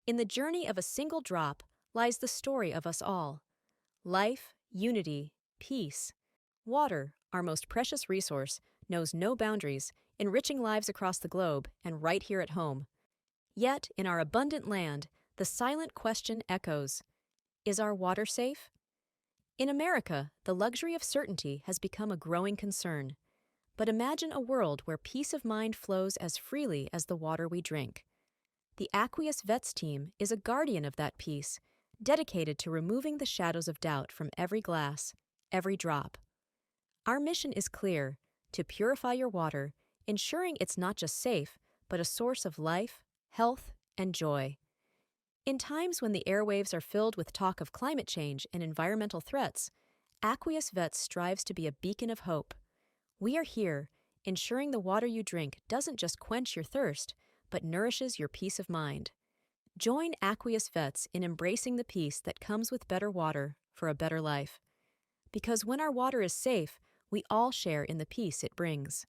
In the journey of a single drop lies the story of us all. Life, unity, peace. Water, our most precious resource, knows no boundaries, enriching lives across the globe and right here at home. Yet, in our abundant land, the silent question echoes: is our water safe? In America, the luxury of certainty has become a growing concern. But imagine a world where peace of mind flows as freely as the water we drink. The AqueoUSVets team is a guardian of that peace, dedicated to removing the shadows of doubt from every glass, every drop. Our mission is clear: to purify your water, ensuring it's not just safe, but a source of life, health, and joy. In times when the airwaves are filled with talk of climate change and environmental threats, AqueoUSVets strives to be a beacon of hope. We are here, ensuring the water you drink doesn't just quench your thirst, but nourishes your peace of mind. Join AqueoUSVets in embracing the peace that comes with better water for a better life. Because when our water is safe, we all share in the peace it brings.